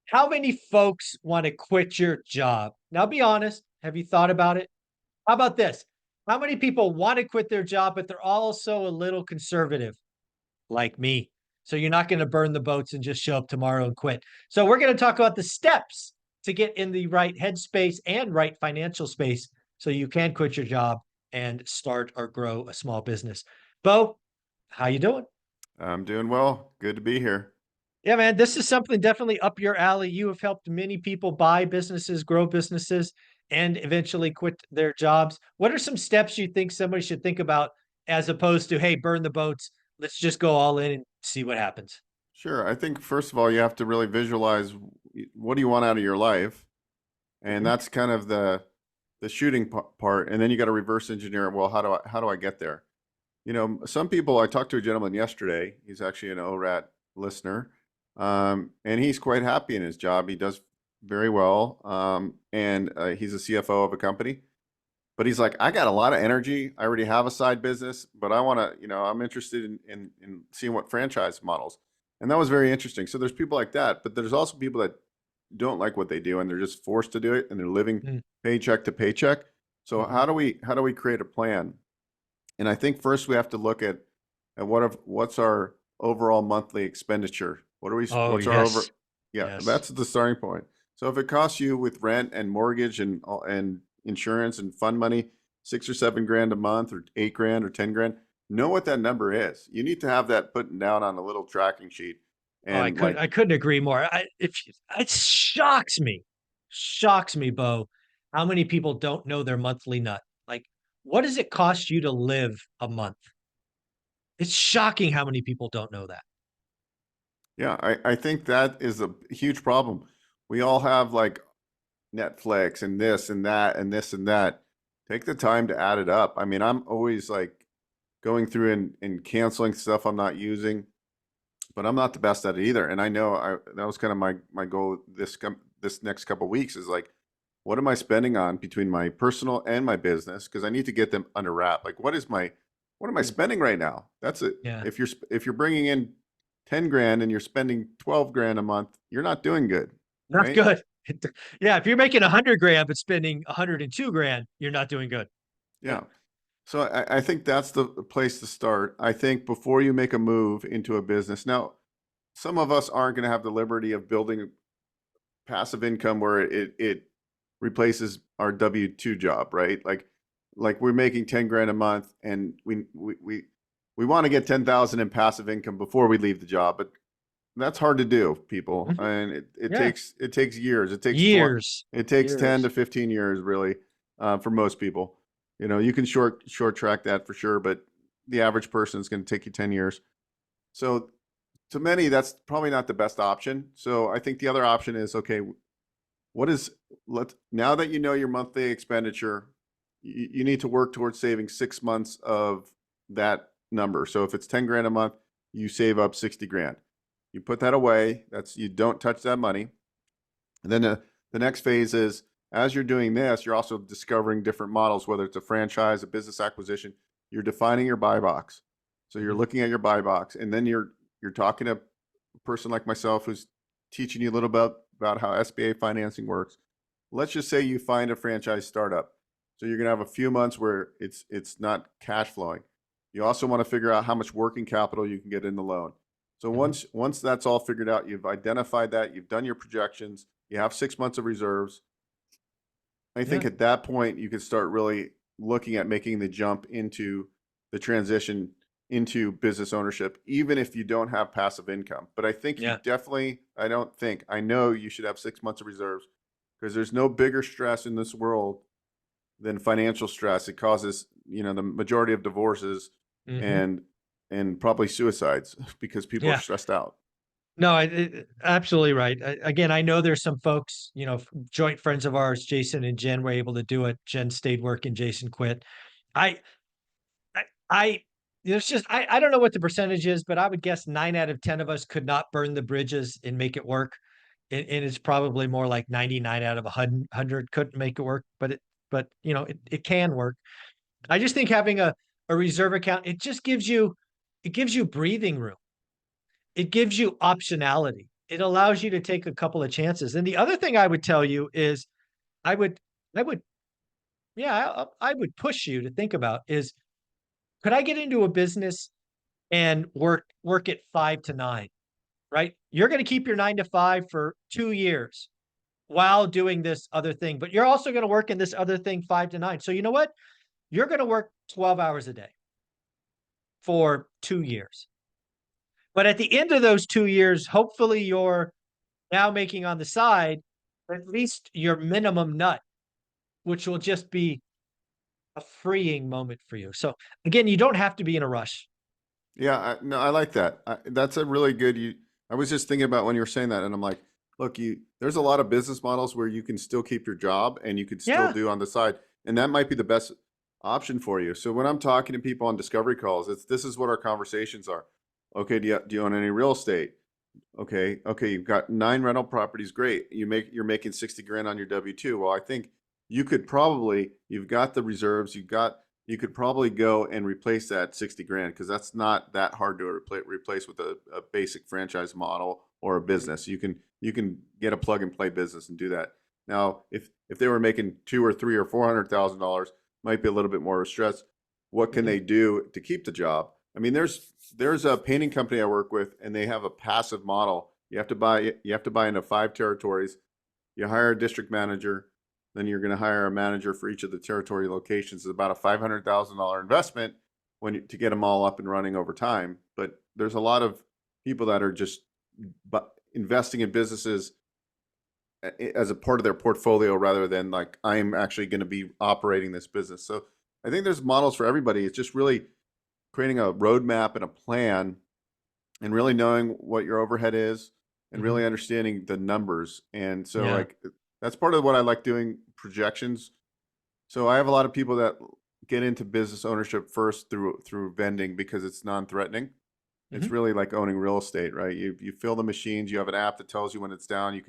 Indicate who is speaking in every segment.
Speaker 1: How many folks want to quit your job? Now be honest. Have you thought about it? How about this? How many people want to quit their job, but they're also a little conservative, like me? So you're not going to burn the boats and just show up tomorrow and quit. So we're going to talk about the steps to get in the right headspace and right financial space so you can quit your job and start or grow a small business. Bo, how you doing?
Speaker 2: I'm doing well. Good to be here.
Speaker 1: Yeah, man, this is something definitely up your alley. You have helped many people buy businesses, grow businesses, and eventually quit their jobs. What are some steps you think somebody should think about as opposed to, hey, burn the boats, let's just go all in and see what happens?
Speaker 2: Sure. I think first of all, you have to really visualize what do you want out of your life, and
Speaker 1: Mhm.
Speaker 2: that's kind of the shooting part. And then you got to reverse engineer. Well, how do I get there? You know, some people. I talked to a gentleman yesterday. He's actually an ORAT listener, and he's quite happy in his job. He does very well, and he's a CFO of a company. But he's like, I got a lot of energy. I already have a side business, but I want to, I'm interested in seeing what franchise models. And that was very interesting. So there's people like that, but there's also people that don't like what they do and they're just forced to do it and they're living
Speaker 1: Mm,
Speaker 2: paycheck to paycheck. So
Speaker 1: mhm.
Speaker 2: how do we create a plan? And I think first we have to look at what's our overall monthly expenditure.
Speaker 1: Oh,
Speaker 2: What's our
Speaker 1: yes.
Speaker 2: over Yeah,
Speaker 1: Yes.
Speaker 2: that's the starting point. So if it costs you with rent and mortgage and insurance and fund money 6 or 7 grand a month or 8 grand or 10 grand, know what that number is. You need to have that put down on a little tracking sheet.
Speaker 1: Oh,
Speaker 2: And like,
Speaker 1: I couldn't agree more. It shocks me, Bo, how many people don't know their monthly nut. Like, what does it cost you to live a month? It's shocking how many people don't know that.
Speaker 2: yeah, I think that is a huge problem. We all have like Netflix and this and that and this and that. Take the time to add it up. I mean, I'm always like going through and canceling stuff I'm not using, but I'm not the best at it either. And I know that was kind of my goal this next couple of weeks is like, what am I spending on between my personal and my business? Because I need to get them under wrap. Like, what am I
Speaker 1: Mm,
Speaker 2: spending right now? That's it.
Speaker 1: yeah,
Speaker 2: If you're bringing in 10 grand and you're spending 12 grand a month, you're not doing good,
Speaker 1: not
Speaker 2: right?
Speaker 1: good. Yeah, if you're making 100 grand but spending 102 grand, you're not doing good.
Speaker 2: Yeah. So I think that's the place to start. I think before you make a move into a business. Now, some of us aren't going to have the liberty of building passive income where it replaces our W-2 job, right? Like we're making 10 grand a month and we want to get 10,000 in passive income before we leave the job, but that's hard to do, people.
Speaker 1: Mhm.
Speaker 2: And it
Speaker 1: Yeah,
Speaker 2: takes years.
Speaker 1: years,
Speaker 2: It takes 10 to
Speaker 1: years.
Speaker 2: 15 years really, for most people. You know, you can short track that for sure, but the average person is going to take you 10 years. So to many, that's probably not the best option. So I think the other option is, okay, what is let now that you know your monthly expenditure, you need to work towards saving 6 months of that number. So if it's 10 grand a month, you save up 60 grand. You put that away. You don't touch that money. And then the next phase is, as you're doing this, you're also discovering different models, whether it's a franchise, a business acquisition. You're defining your buy box. So you're
Speaker 1: Mhm.
Speaker 2: looking at your buy box, and then you're talking to a person like myself who's teaching you a little bit about how SBA financing works. Let's just say you find a franchise startup. So you're going to have a few months where it's not cash flowing. You also want to figure out how much working capital you can get in the loan. So
Speaker 1: Mhm.
Speaker 2: once that's all figured out, you've identified that, you've done your projections, you have 6 months of reserves. I think
Speaker 1: Yeah,
Speaker 2: at that point you can start really looking at making the jump into the transition into business ownership, even if you don't have passive income. But I think
Speaker 1: yeah,
Speaker 2: I know you should have 6 months of reserves because there's no bigger stress in this world than financial stress. It causes, the majority of divorces
Speaker 1: hmm,
Speaker 2: and probably suicides because people are
Speaker 1: yeah.
Speaker 2: stressed out.
Speaker 1: No, absolutely right. Again, I know there's some folks, joint friends of ours, Jason and Jen, were able to do it. Jen stayed working, Jason quit. I, I, there's just, I don't know what the percentage is, but I would guess 9 out of 10 of us could not burn the bridges and make it work. And it's probably more like 99 out of 100 couldn't make it work, but it can work. I just think having a reserve account, it gives you breathing room. It gives you optionality. it allows you to take a couple of chances. And the other thing I would tell you is I would I would yeah, I would push you to think about is, could I get into a business and work it 5 to 9, right? You're gonna keep your 9 to 5 for 2 years while doing this other thing, but you're also gonna work in this other thing 5 to 9. So you know what? You're gonna work 12 hours a day for 2 years. But at the end of those 2 years, hopefully you're now making on the side at least your minimum nut, which will just be a freeing moment for you. So again, you don't have to be in a rush.
Speaker 2: Yeah, no, I like that. That's a really good. I was just thinking about when you were saying that, and I'm like, look, there's a lot of business models where you can still keep your job and you could still
Speaker 1: Yeah.
Speaker 2: do on the side, and that might be the best option for you. So when I'm talking to people on discovery calls, this is what our conversations are. Okay, do you own any real estate? Okay, you've got 9 rental properties. Great. You're making 60 grand on your W-2. Well, I think you've got the reserves, you could probably go and replace that 60 grand because that's not that hard to replace with a basic franchise model or a business. You can get a plug and play business and do that. Now, if they were making 2 or 3 or $400,000, might be a little bit more of a stress. What can
Speaker 1: Mhm.
Speaker 2: they do to keep the job? I mean, there's a painting company I work with, and they have a passive model. You have to buy into 5 territories. You hire a district manager, then you're going to hire a manager for each of the territory locations. It's about a $500,000 investment to get them all up and running over time. But there's a lot of people that are just investing in businesses as a part of their portfolio rather than like, I'm actually going to be operating this business. So I think there's models for everybody. It's just really creating a roadmap and a plan and really knowing what your overhead is and
Speaker 1: Mhm.
Speaker 2: really understanding the numbers. And so
Speaker 1: Yeah.
Speaker 2: like that's part of what I like doing, projections. So I have a lot of people that get into business ownership first through vending because it's non-threatening. It's
Speaker 1: Mhm.
Speaker 2: really like owning real estate, right? You fill the machines, you have an app that tells you when it's down.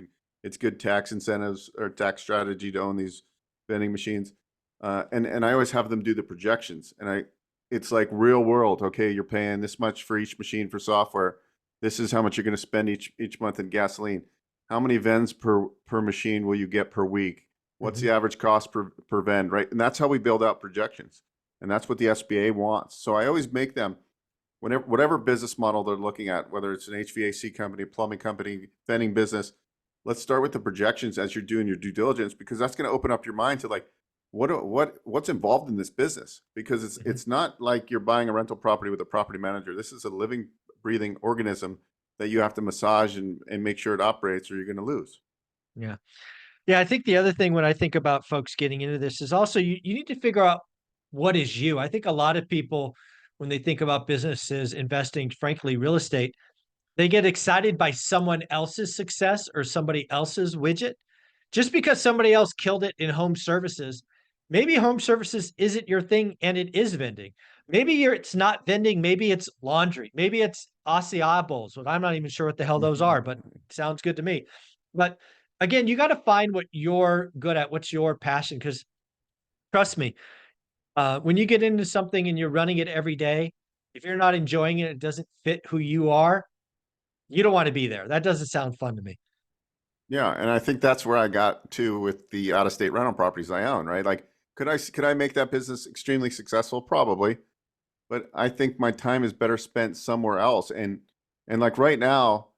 Speaker 2: It's good tax incentives or tax strategy to own these vending machines. And I always have them do the projections, and it's like real world. Okay, you're paying this much for each machine for software. This is how much you're going to spend each month in gasoline. How many vends per machine will you get per week? What's
Speaker 1: Mhm.
Speaker 2: the average cost per vend, right? And that's how we build out projections, and that's what the SBA wants. So I always make them whatever business model they're looking at, whether it's an HVAC company, plumbing company, vending business. Let's start with the projections as you're doing your due diligence, because that's going to open up your mind to like what's involved in this business, because it's
Speaker 1: Mhm.
Speaker 2: it's not like you're buying a rental property with a property manager. This is a living, breathing organism that you have to massage and make sure it operates, or you're going to lose.
Speaker 1: Yeah. Yeah, I think the other thing when I think about folks getting into this is also you need to figure out what is you. I think a lot of people, when they think about businesses, investing, frankly, real estate, they get excited by someone else's success or somebody else's widget. Just because somebody else killed it in home services, maybe home services isn't your thing and it is vending. Maybe it's not vending, maybe it's laundry, maybe it's Asiables, but I'm not even sure what the hell those are, but sounds good to me. But again, you got to find what you're good at, what's your passion. Because trust me, when you get into something and you're running it every day, if you're not enjoying it, it doesn't fit who you are, you don't want to be there. That doesn't sound fun to me.
Speaker 2: Yeah, and I think that's where I got to with the out-of-state rental properties I own, right? Like, could I make that business extremely successful? Probably, but I think my time is better spent somewhere else. And like right now,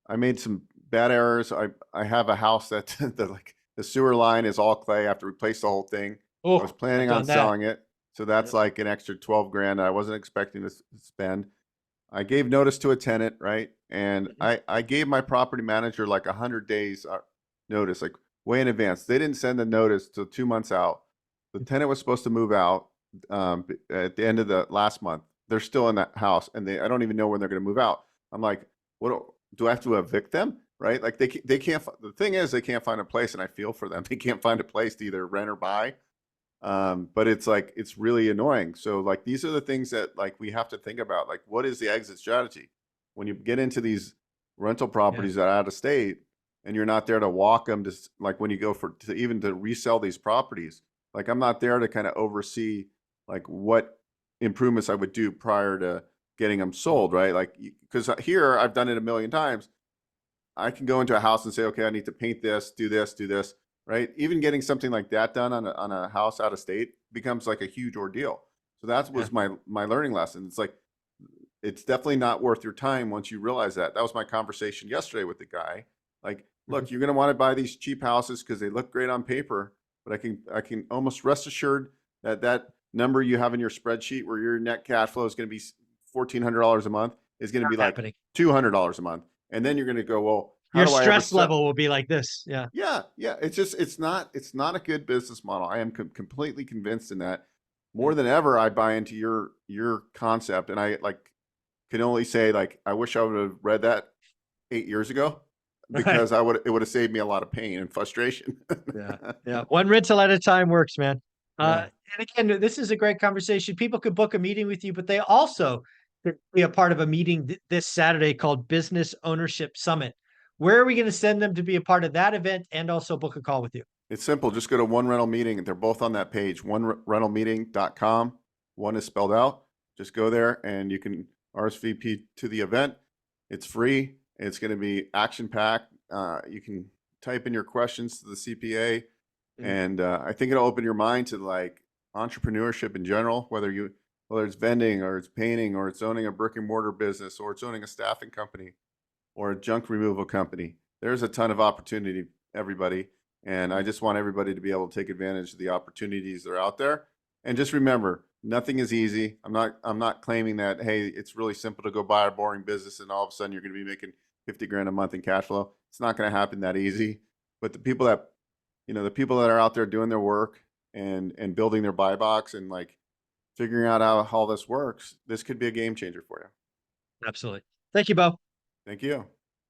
Speaker 2: I made some bad errors. I have a house that the sewer line is all clay. I have to replace the whole thing. I was
Speaker 1: Oh, I've
Speaker 2: planning on
Speaker 1: done that.
Speaker 2: selling it, so that's
Speaker 1: Yep.
Speaker 2: like an extra 12 grand I wasn't expecting to spend. I gave notice to a tenant, right? And
Speaker 1: Mhm.
Speaker 2: I gave my property manager like 100 days notice, like way in advance. They didn't send the notice till 2 months out. The tenant was supposed to move out at the end of the last month. They're still in that house, and I don't even know when they're going to move out. I'm like, what do I have to evict them? Right? Like they can't. The thing is, they can't find a place, and I feel for them. They can't find a place to either rent or buy. But it's like it's really annoying. So like these are the things that like we have to think about. Like, what is the exit strategy when you get into these rental
Speaker 1: Yeah.
Speaker 2: properties that are out of state, and you're not there to walk them to like when you go to even to resell these properties. Like I'm not there to kind of oversee like what improvements I would do prior to getting them sold, right? Like because here I've done it a million times. I can go into a house and say, okay, I need to paint this, do this, right? Even getting something like that done on a house out of state becomes like a huge ordeal. So that
Speaker 1: Yeah.
Speaker 2: was my learning lesson. It's like, it's definitely not worth your time once you realize that. That was my conversation yesterday with the guy. Like,
Speaker 1: Mhm.
Speaker 2: look, you're going to want to buy these cheap houses because they look great on paper, but I can almost rest assured that that number you have in your spreadsheet where your net cash flow is going to be $1,400 a month is going to
Speaker 1: Not
Speaker 2: be like
Speaker 1: happening.
Speaker 2: $200 a month. And then you're going to go, well, how
Speaker 1: Your
Speaker 2: do I ever
Speaker 1: stress
Speaker 2: set?
Speaker 1: level will be like this. Yeah.
Speaker 2: Yeah, yeah. It's just it's not a good business model. I am completely convinced in that.
Speaker 1: Yeah.
Speaker 2: More than ever, I buy into your concept, and I like can only say like I wish I would have read that 8 years ago
Speaker 1: Right.
Speaker 2: because it would have saved me a lot of pain and frustration.
Speaker 1: Yeah. Yeah. One rental at a time works, man.
Speaker 2: Yeah,
Speaker 1: And again, this is a great conversation. People could book a meeting with you, but they also could be a part of a meeting this Saturday called Business Ownership Summit. Where are we going to send them to be a part of that event and also book a call with you?
Speaker 2: it's simple. Just go to One Rental Meeting. They're both on that page, onerentalmeeting.com. One is spelled out. Just go there and you can RSVP to the event. It's free. It's going to be action packed. You can type in your questions to the CPA,
Speaker 1: Mhm.
Speaker 2: and I think it'll open your mind to like entrepreneurship in general, whether it's vending or it's painting or it's owning a brick and mortar business or it's owning a staffing company or a junk removal company. There's a ton of opportunity, everybody. And I just want everybody to be able to take advantage of the opportunities that are out there. And just remember, nothing is easy. I'm not claiming that, hey, it's really simple to go buy a boring business and all of a sudden you're going to be making 50 grand a month in cash flow. It's not going to happen that easy. But the people that are out there doing their work and building their buy box and like figuring out how all this works, this could be a game changer for you.
Speaker 1: Absolutely. Thank you, Bo.
Speaker 2: Thank you.